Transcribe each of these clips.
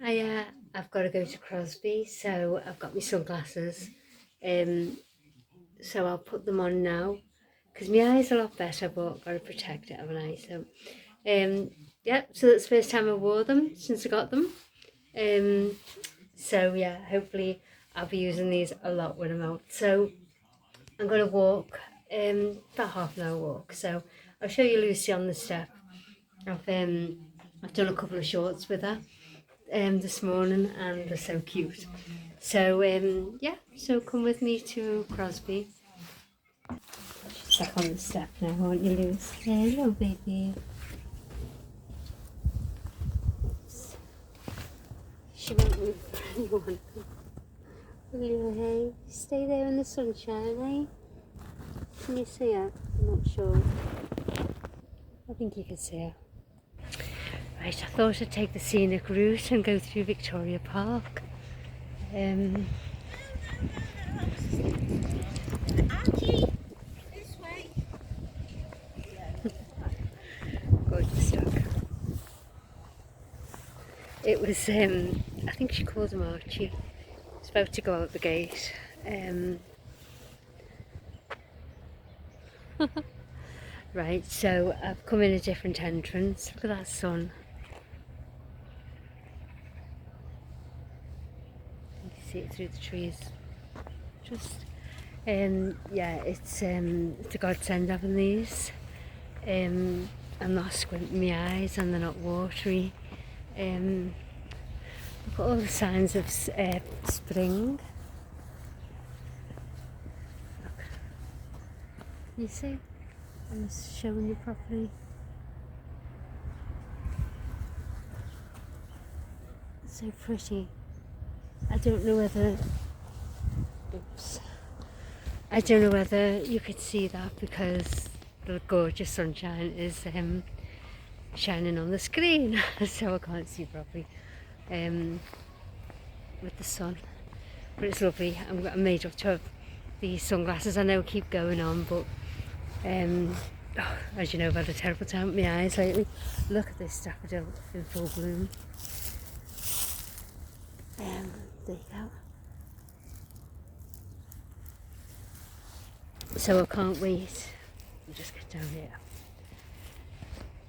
I've got to go to Crosby, so I've got my sunglasses. Um, so I'll put them on now because my eyes are a lot better, but I've got to protect it, haven't I? So, yeah. So that's the first time I wore them since I got them. Um, so yeah, hopefully I'll be using these a lot when I'm out. So I'm going to walk, about half an hour walk. So I'll show you Lucy on the step. I've done a couple of shorts with her this morning, and they're so cute. So yeah, so come with me to Crosby. She's back on the step now, won't you, Lucy? Hello, baby. Oops. She won't move for anyone. Will you, hey? Stay there in the sunshine, eh? Can you see her? I'm not sure. I think you can see her. Right, I thought I'd take the scenic route and go through Victoria Park. Archie, this way. Gorgeous dog. It was, I think she called him Archie. He's about to go out the gate. Right, so I've come in a different entrance. Look at that sun. You can see it through the trees. Just, yeah, it's a godsend having these. I'm not squinting my eyes and they're not watery. Look at all the signs of spring. Look. You see? I'm just showing you properly. It's so pretty. I don't know whether, oops, I don't know whether you could see that because the gorgeous sunshine is shining on the screen, so I can't see properly with the sun. But it's lovely. I'm made up to have these sunglasses. I know keep going on, but as you know, I've had a terrible time with my eyes lately. Look at this daffodil in full bloom. There you go. So I can't wait. I'll just get down here.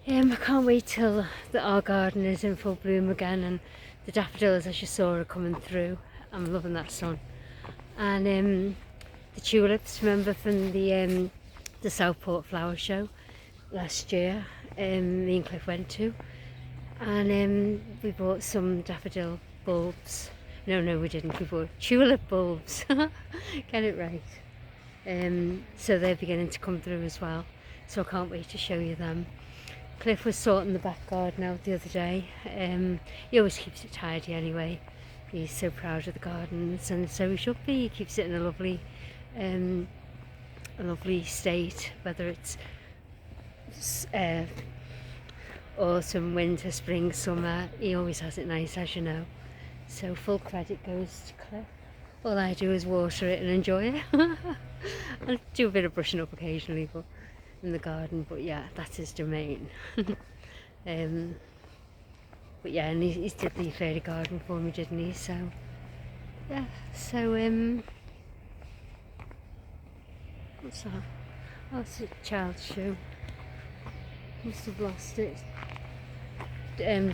I can't wait till our garden is in full bloom again, and the daffodils, as you saw, are coming through. I'm loving that sun. And the tulips, remember from the Southport Flower Show last year, me and Cliff went to, and we bought some daffodil bulbs. No, we didn't. We bought tulip bulbs. Get it right. So they're beginning to come through as well. So I can't wait to show you them. Cliff was sorting the back garden out the other day. He always keeps it tidy anyway. He's so proud of the gardens, and so he should be. He keeps it in a lovely state, whether it's autumn, winter, spring, summer. He always has it nice, as you know. So full credit goes to Cliff. All I do is water it and enjoy it. I do a bit of brushing up occasionally, but in the garden. But yeah, that's his domain. But yeah, and he did the fairy garden for me, didn't he? So yeah. So what's that? Oh, it's a child's shoe. Must have lost it.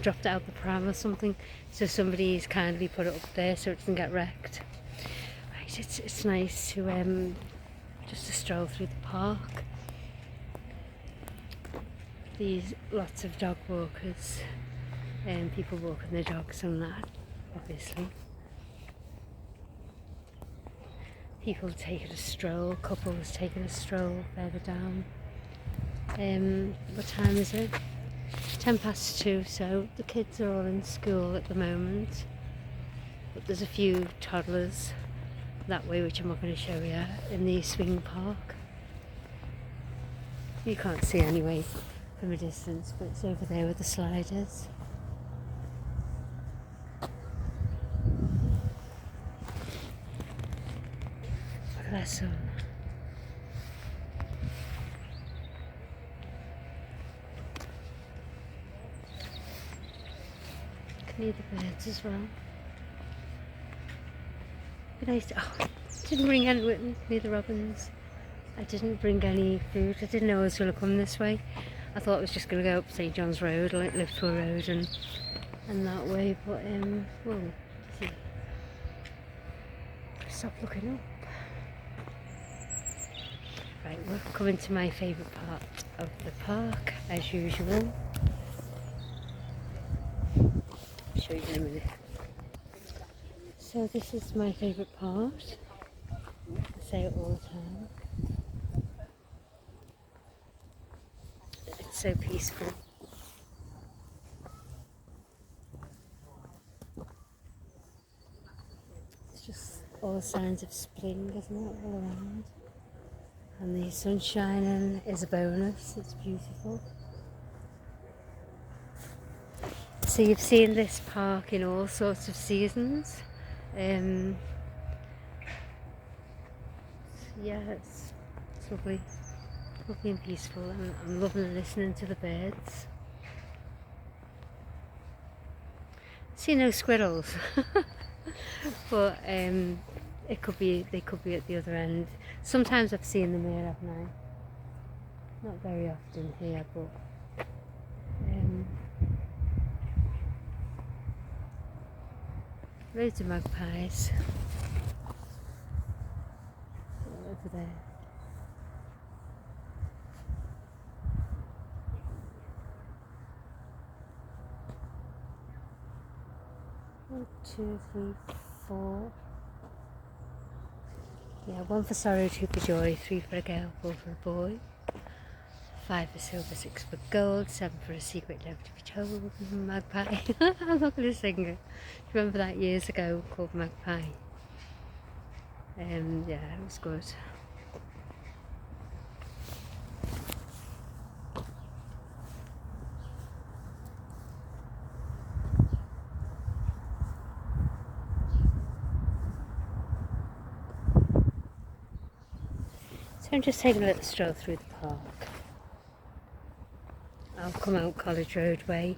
Dropped it out the pram or something. So somebody's kindly put it up there so it doesn't get wrecked. Right, it's nice to just to stroll through the park. These lots of dog walkers, and people walking their dogs and that, obviously. People taking a stroll, couples taking a stroll further down. What time is it? 2:10, so the kids are all in school at the moment. But there's a few toddlers that way, which I'm not going to show you, in the swing park. You can't see anyway from a distance, but it's over there with the sliders. Look at that sun. near the birds as well. Be nice to, didn't bring any with me, near the robins. I didn't bring any food. I didn't know I was going to come this way. I thought I was just going to go up St John's Road, like Liverpool Road and that way, but well, see. Stop looking up. Right, we're coming to my favourite part of the park, as usual. I'll show you in a minute. So this is my favourite part. I say it all the time. It's so peaceful. It's just all signs of spring, isn't it, all around? And the sun shining is a bonus. It's beautiful. So you've seen this park in all sorts of seasons. Yeah, it's lovely. Lovely and peaceful, and I'm loving listening to the birds. See no squirrels, but they could be at the other end. Sometimes I've seen them here, haven't I? Not very often here, but loads of magpies over there. One, two, three, four. Yeah, one for sorrow, two for joy, three for a girl, four for a boy, 5 for silver, 6 for gold, 7 for a secret never to be told. Magpie. I'm not going to sing it. Remember that years ago called Magpie? Yeah, it was good. So I'm just taking a little stroll through the park. I'll come out College Road way.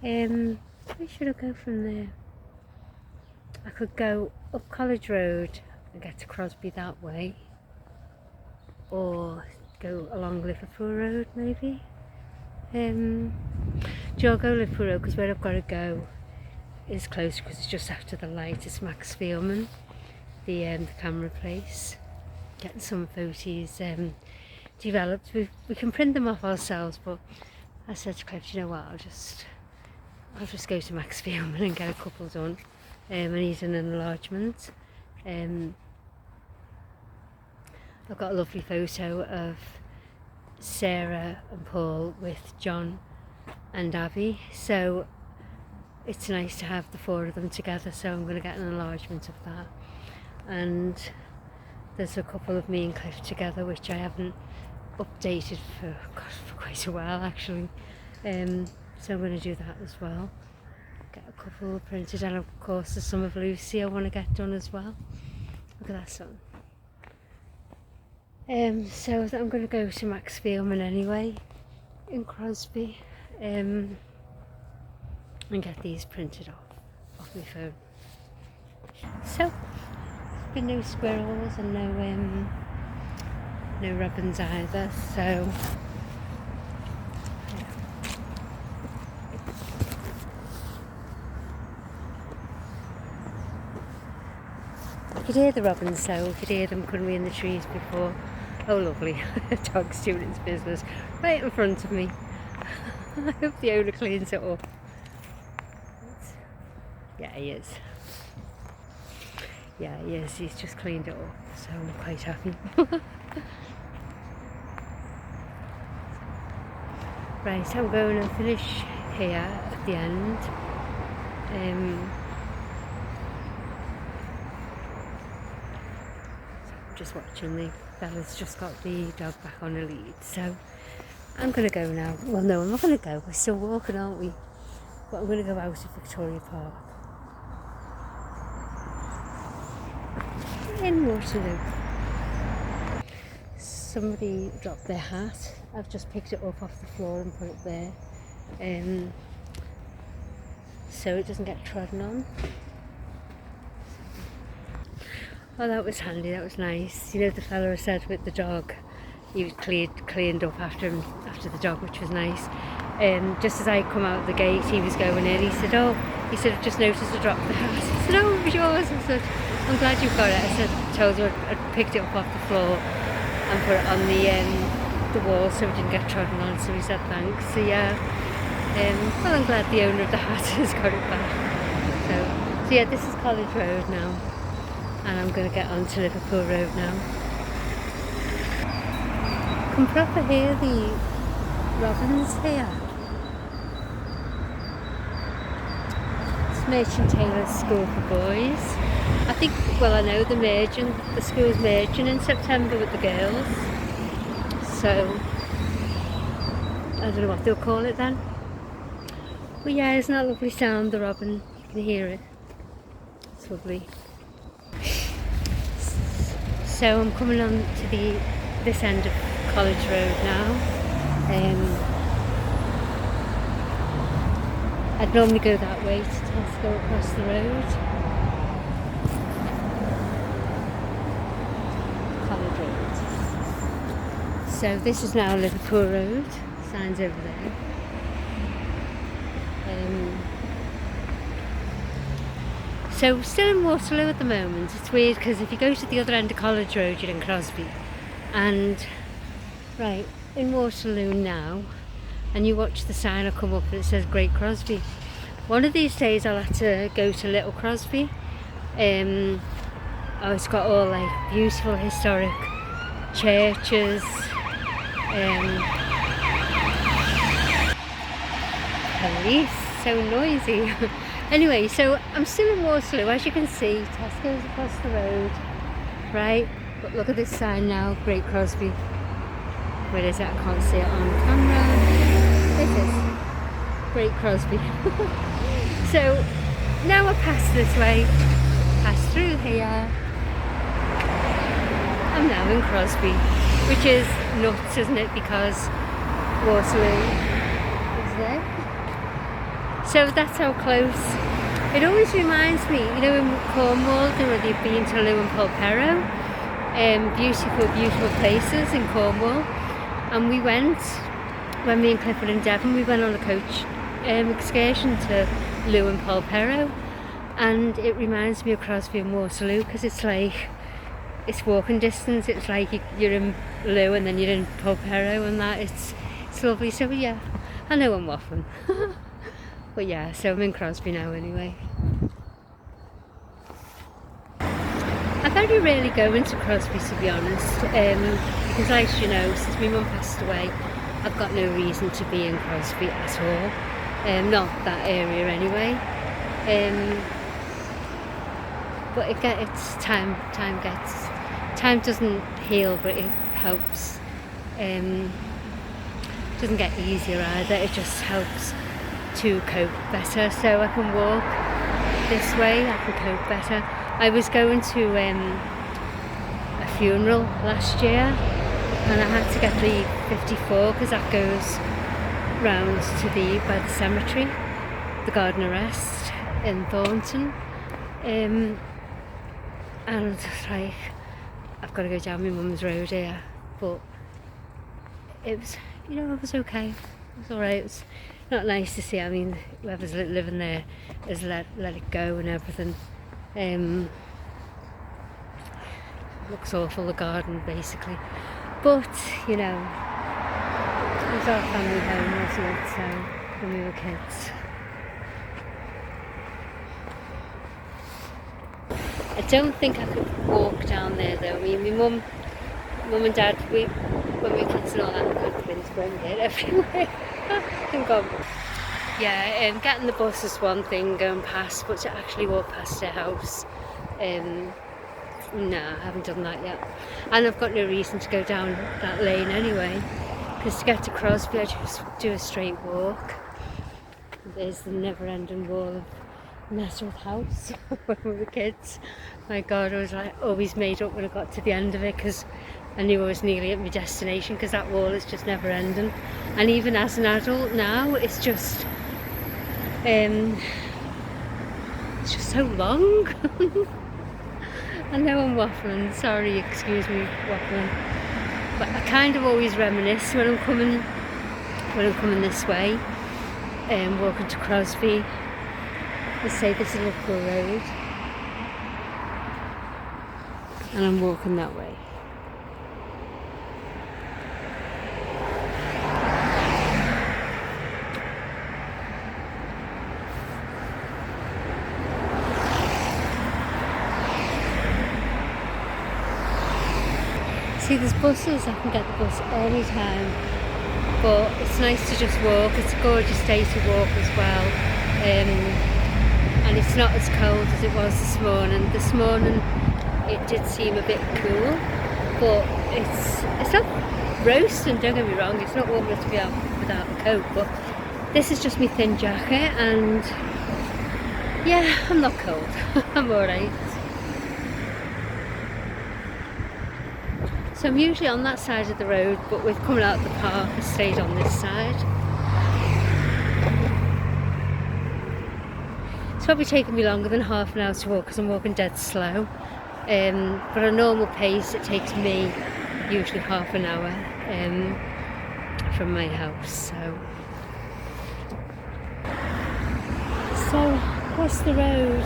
Where should I go from there? I could go up College Road and get to Crosby that way, or go along Liverpool Road maybe. I'll go Liverpool Road because where I've got to go is close because it's just after the light. It's Max Spielman, the camera place. Getting some photos developed. We can print them off ourselves, but I said to Cliff, you know what, I'll just go to Max Spielman and get a couple done. I need an enlargement. I've got a lovely photo of Sarah and Paul with John and Abby, so it's nice to have the 4 of them together, so I'm going to get an enlargement of that. And there's a couple of me and Cliff together which I haven't updated for quite a while actually, so I'm going to do that as well. Get a couple printed, and of course there's some of Lucy I want to get done as well. Look at that sun. So I'm going to go to Max Spielman anyway in Crosby, and get these printed off my phone. So been no squirrels and no robins either, so you could hear the robins, so we could hear them, couldn't we, in the trees before. Oh lovely. The dog's doing its business right in front of me. I hope the owner cleans it up. Yeah, he is. Yeah, he is. He's just cleaned it up, so I'm quite happy. Right, I'm going to finish here at the end. I'm just watching. The fella's just got the dog back on a lead, so I'm going to go now. Well, no, I'm not going to go. We're still walking, aren't we? But I'm going to go out of Victoria Park. In Waterloo. Somebody dropped their hat. I've just picked it up off the floor and put it there. so it doesn't get trodden on. Oh, that was handy, that was nice. You know, the fella said with the dog, he was cleaned up after the dog, which was nice. Just as I come out the gate, he was going in. He said, I've just noticed I dropped the hat. I said, oh, it was yours. I said, I'm glad you've got it. I said, told her I'd picked it up off the floor and put it on the wall so it didn't get trodden on. So he said thanks. So yeah, well, I'm glad the owner of the hat has got it back. So yeah, this is College Road now, and I'm going to get on to Liverpool Road now. You can proper hear the robins here. It's Merchant Taylor's School for Boys. I think, well, I know the school's merging in September with the girls. So, I don't know what they'll call it then. But yeah, isn't that lovely sound, the robin? You can hear it. It's lovely. So I'm coming on to this end of College Road now. I'd normally go that way to Tesco across the road. College Road. So this is now Liverpool Road. Signs over there. So we're still in Waterloo at the moment. It's weird because if you go to the other end of College Road, you're in Crosby. And right, in Waterloo now, and you watch the sign will come up and it says Great Crosby. One of these days I'll have to go to Little Crosby. It's got all like beautiful historic churches. Police, so noisy. Anyway, so I'm still in Waterloo, as you can see. Tesco's across the road, right? But look at this sign now, Great Crosby. Where is it? I can't see it on camera. It is Great Crosby. So now I pass this way, pass through here. I'm now in Crosby, which is nuts, isn't it? Because Waterloo is there. So that's how close. It always reminds me, you know, in Cornwall, they've been to Lou and Polperro. Beautiful, beautiful places in Cornwall. And we went, when me and Cliff were in Devon, we went on a coach excursion to Lou and Polperro. And it reminds me of Crosby and Waterloo because it's like, it's walking distance. It's like you're in Lou and then you're in Polperro and that. It's lovely. So yeah, I know I'm waffling. But yeah, so I'm in Crosby now anyway. I very rarely go into Crosby, to be honest, because as you know, since my mum passed away, I've got no reason to be in Crosby at all. Not that area anyway. But it's time doesn't heal, but it helps. Doesn't get easier either, it just helps to cope better. So I can walk this way, I can cope better. I was going to a funeral last year and I had to get the 54 because that goes round to by the cemetery, the Garden Arrest in Thornton. And I was just like, I've got to go down my mum's road here. But it was, you know, it was okay. It was alright. It was not nice to see. I mean, whoever's living there has let it go and everything. Looks awful, the garden basically. But, you know, it was our family home, wasn't it? So, when we were kids. I don't think I could walk down there though. I mean, my mum and dad, when we were kids and all that, we got twins going here everywhere. Thank God. Yeah, getting the bus is one thing, going past, but to actually walk past their house, no, I haven't done that yet. And I've got no reason to go down that lane anyway, because to get to Crosby I just do a straight walk. There's the never-ending wall of Nazareth House when we were kids. My God, I was like always made up when I got to the end of it because I knew I was nearly at my destination, because that wall is just never ending. And even as an adult now, it's just It's just so long. I know I'm waffling, sorry, excuse me waffling. But I kind of always reminisce when I'm coming this way, walking to Crosby. Let's say this is Liverpool Road, and I'm walking that way. See, there's buses, I can get the bus any time, but it's nice to just walk. It's a gorgeous day to walk as well, and it's not as cold as it was this morning. This morning it did seem a bit cool, but it's not roasting, don't get me wrong, it's not warm enough to be out without a coat, but this is just my thin jacket, and yeah, I'm not cold. I'm alright. So I'm usually on that side of the road, but with coming out of the park, I stayed on this side. It's probably taken me longer than half an hour to walk because I'm walking dead slow. But at a normal pace, it takes me usually half an hour from my house. So across the road,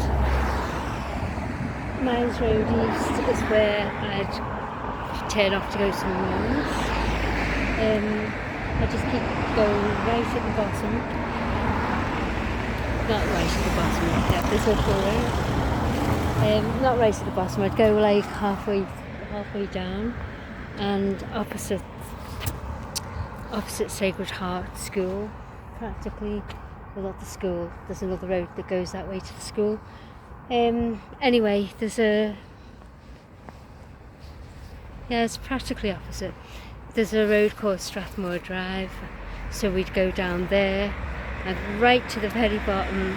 Miles Road East is where I'd turn off to go to my mum's. I just keep going right at the bottom. Not right at the bottom, yeah, this Liverpool Road. Not right at the bottom, I'd go like halfway down, and opposite Sacred Heart School, practically. Well, not the school, there's another road that goes that way to the school. Anyway, it's practically opposite. There's a road called Strathmore Drive, so we'd go down there and right to the very bottom,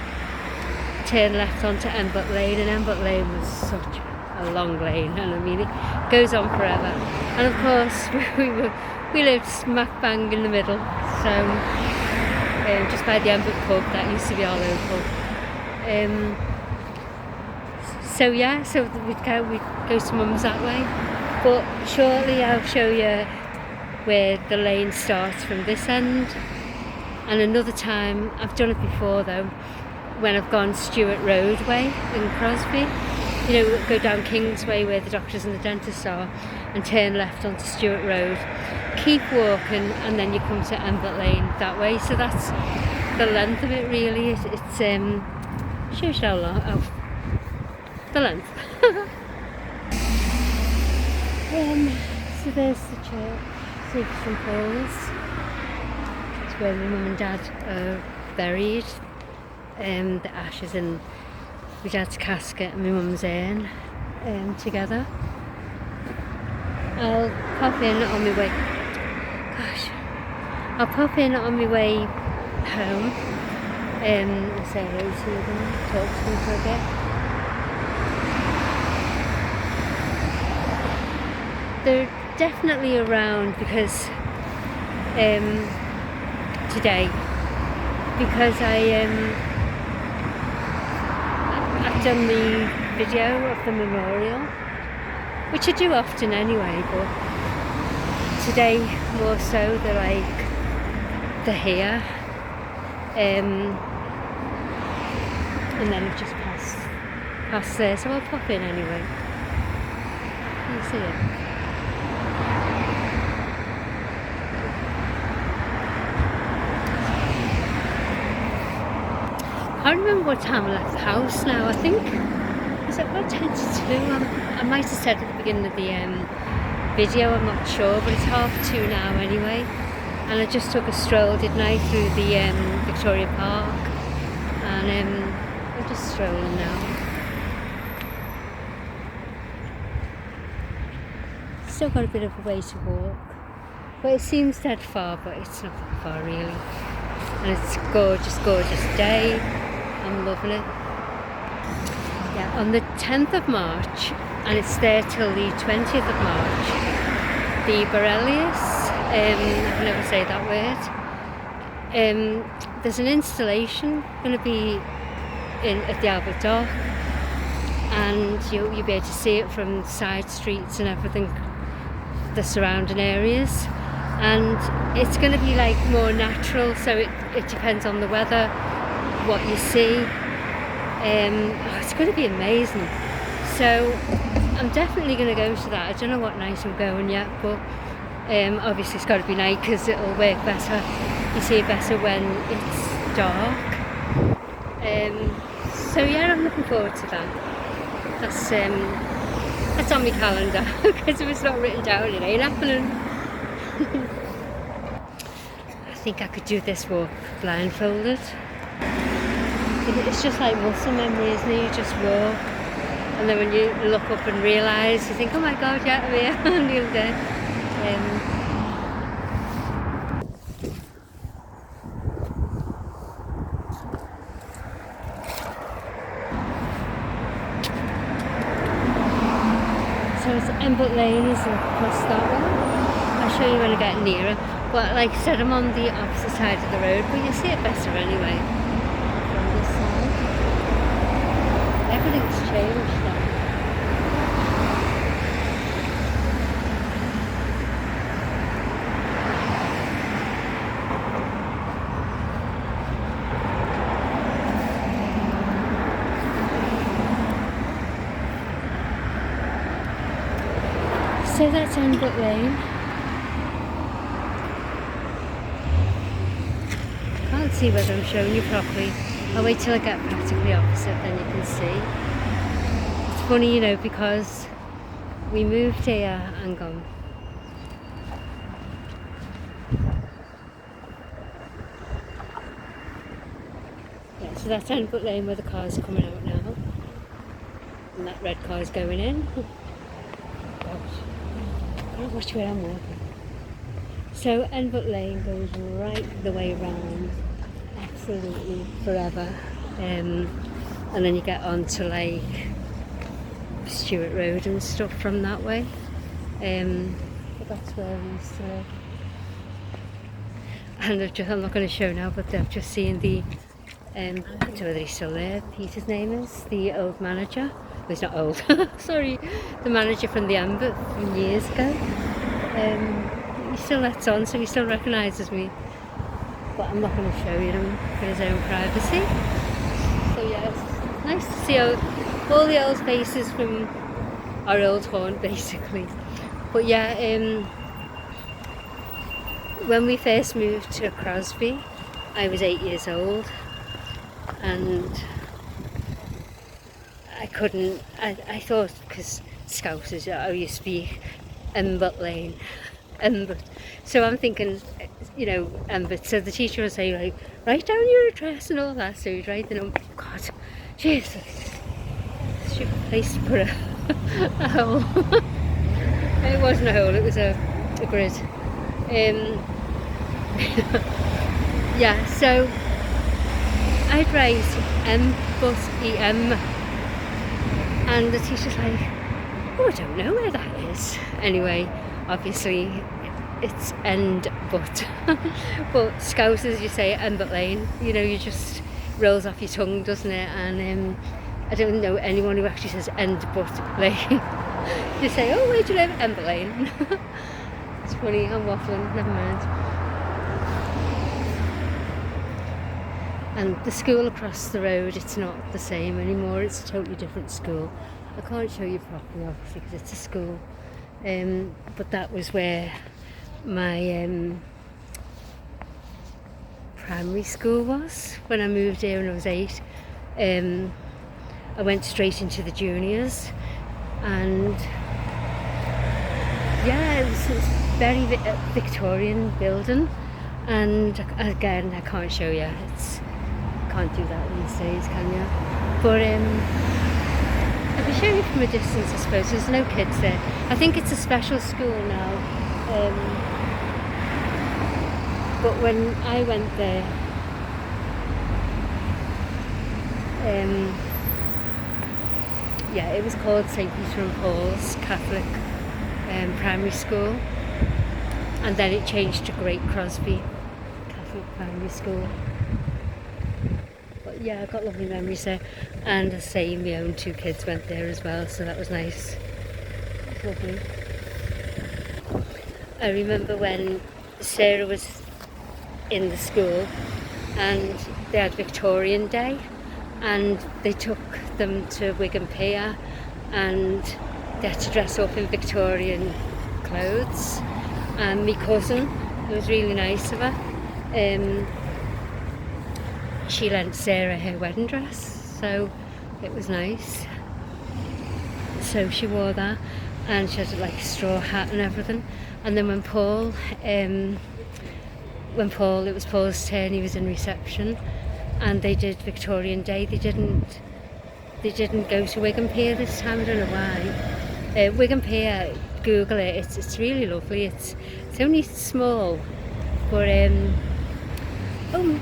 turn left onto Embot Lane, and Embot Lane was such a long lane, and I mean it goes on forever. And of course we lived smack bang in the middle, so just by the Embot pub, that used to be our local. So we'd go to mum's that way. But shortly I'll show you where the lane starts from this end, and another time, I've done it before though, when I've gone Stewart Road way in Crosby, you know, go down Kingsway where the doctors and the dentists are, and turn left onto Stewart Road, keep walking, and then you come to Embot Lane that way. So that's the length of it really. It shows you how long, the length. So there's the church, St Paul's. It's where my mum and dad are buried. The ashes in my dad's casket and my mum's urn together. I'll pop in on my way. I'll pop in on my way home and say hello to them, talk to them for a bit. They're definitely around because today, because I've done the video of the memorial, which I do often anyway, but today more so they're here, and then I've just passed there, so I'll pop in anyway. Can you see it? I can't remember what time I left the house now. I think it was about 10 to 2. I might have said at the beginning of the video, I'm not sure, but it's 2:30 now anyway. And I just took a stroll, didn't I, through the Victoria Park, and I'm just strolling now. Still got a bit of a way to walk, but it seems dead far, but it's not that far really. And it's a gorgeous, gorgeous day. I'm loving it. Yeah, on the 10th of March, and it's there till the 20th of March, the Borelius, I can never say that word, there's an installation going to be at the Albert Dock, and you'll be able to see it from side streets and everything, the surrounding areas. And it's going to be like more natural, so it depends on the weather, what you see. It's going to be amazing. So I'm definitely going to go to that. I don't know what night I'm going yet, but obviously it's got to be night because it'll work better. You see it better when it's dark. So yeah, I'm looking forward to that. That's on my calendar, because if it's not written down, it ain't happening. I think I could do this walk blindfolded. It's just like muscle memory, isn't it? You just walk, and then when you look up and realise, you think, oh my god, yeah, I'm here. Nearly there. So it's Embut Lane is across that way. I'll show you when I get nearer. But like I said, I'm on the opposite side of the road, but you see it better anyway from this side. Everything's changed now. So that's Embut Lane. Can't see whether I'm showing you properly. I'll wait till I get practically opposite, then you can see. It's funny, you know, because we moved here and gone. Yeah, so that's Embut Lane where the car's coming out now. And that red car's going in. Gosh, watch where I'm walking. So Embut Lane goes right the way round, absolutely forever, and then you get onto like Stewart Road and stuff from that way. But that's where we used to live. And I'm not going to show now, but I've just seen the I don't know whether he's still there. Peter's name is the old manager. Well, he's not old. Sorry, the manager from the Embut from years ago. He still lets on, so he still recognises me, but I'm not going to show you him for his own privacy. So yeah, it's nice to see all the old faces from our old home, basically. But yeah, when we first moved to Crosby, I was 8 years old, and I couldn't, I thought, because Scousers, you speak Embut Lane. So I'm thinking, you know, Embut. So the teacher would say, like, write down your address and all that. So you'd write the number. God, Jesus, stupid place to put a hole. It wasn't a hole. It was a grid. Yeah. So I'd write Embut E-M, and the teacher's like, oh, I don't know where that is. Anyway, obviously it's Embut. But Scousers, you say Embut Lane, you know, you just rolls off your tongue, doesn't it? And I don't know anyone who actually says Embut Lane. You say, oh, where do you live? Embut Lane. It's funny, I'm waffling, never mind. And the school across the road, it's not the same anymore, it's a totally different school. I can't show you properly, obviously, because it's a school. But that was where my primary school was when I moved here when I was 8. I went straight into the juniors, and yeah, it was very Victorian building. And again, I can't show you. Can't do that these days, can you? But I can show you from a distance, I suppose. There's no kids there. I think it's a special school now. But when I went there, yeah, it was called St. Peter and Paul's Catholic Primary School, and then it changed to Great Crosby Catholic Primary School. But yeah, I got lovely memories there. And as I say, my own 2 kids went there as well, so that was nice. It was lovely. I remember when Sarah was in the school and they had Victorian Day and they took them to Wigan Pier and they had to dress up in Victorian clothes, and my cousin, it was really nice of her, she lent Sarah her wedding dress, so it was nice. So she wore that and she had like a straw hat and everything. And then when it was Paul's turn, he was in reception and they did Victorian Day. They didn't go to Wigan Pier this time, I don't know why. Wigan Pier, Google it, it's really lovely. It's only small, but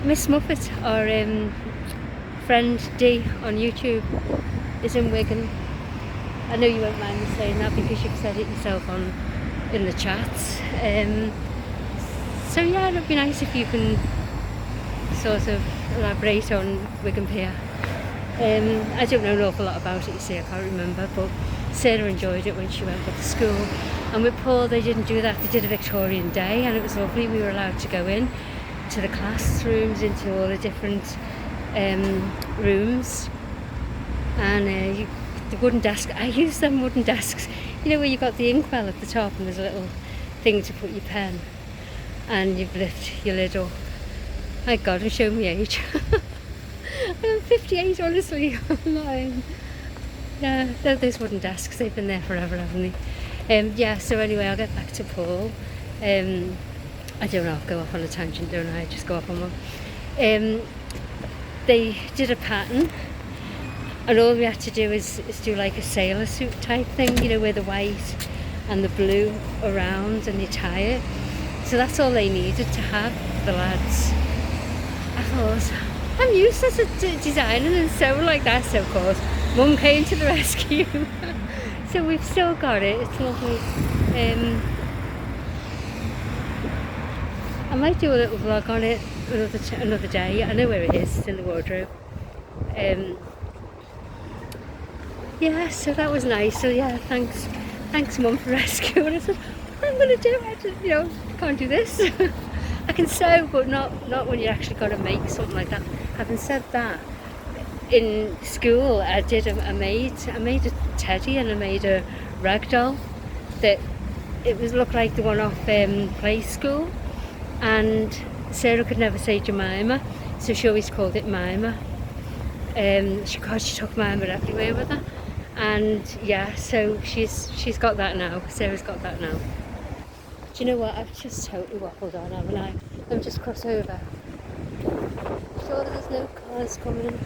Miss Muffet, our friend Dee on YouTube, is in Wigan. I know you won't mind me saying that because you've said it yourself in the chats. So yeah, it'd be nice if you can sort of elaborate on Wigan Pier. I don't know an awful lot about it, you see, I can't remember, but Sarah enjoyed it when she went back to school. And with Paul, they didn't do that, they did a Victorian Day and it was lovely. We were allowed to go in to the classrooms, into all the different rooms, and the wooden desk, I use them wooden desks, you know, where you've got the inkwell at the top and there's a little thing to put your pen and you lift your lid up. My God, I'm showing my age. I'm 58, honestly. I'm lying. Yeah, those wooden desks, they've been there forever, haven't they? Yeah, so anyway, I'll get back to Paul. I don't know, I'll go off on a tangent, don't I? Just go off on one. They did a pattern and all we had to do is do like a sailor suit type thing, you know, with the white and the blue around and you tie it. So that's all they needed to have, the lads. I thought, I'm useless at designing and sewing like that, so of course Mum came to the rescue. So we've still got it, it's lovely. I might do a little vlog on it another day. I know where it is, it's in the wardrobe. Yeah, so that was nice. So yeah, thanks Mum for rescuing. I said, what am I going to do? I just, you know, can't do this. I can sew, but not when you actually got to make something like that. Having said that, in school I made a teddy and I made a rag doll that looked like the one off play school, and Sarah could never say Jemima, so she always called it Mima. She took Mima everywhere with her, and yeah, so she's got that now. Sarah's got that now. Do you know what? I've just totally waffled on, haven't I? Let me just cross over. Sure there's no cars coming.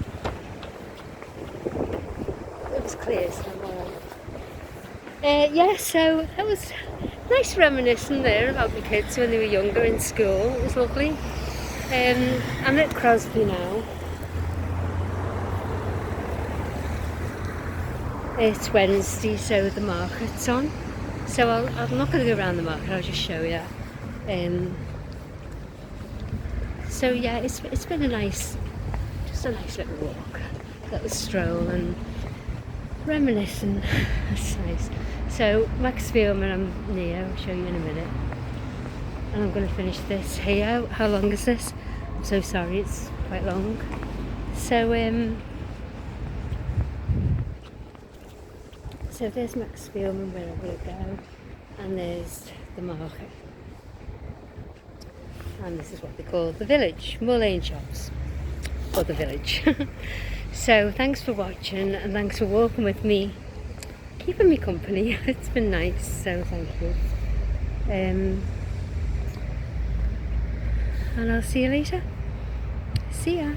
It was clear, so I'm alright. Yeah, so that was nice reminiscing there about the kids when they were younger in school. It was lovely. I'm at Crosby now. It's Wednesday, so the market's on. So I'm not going to go around the market, I'll just show you. So yeah, it's been a nice little walk, little stroll and reminiscing. That's nice. So Max filming, I'm near, I'll show you in a minute. And I'm going to finish this here. How long is this? I'm so sorry, it's quite long. So so there's Max filming where I'm going to go, and there's the market. And this is what they call the village, more lane shops, or the village. So thanks for watching and thanks for walking with me, keeping me company. It's been nice, so thank you. And I'll see you later. See ya.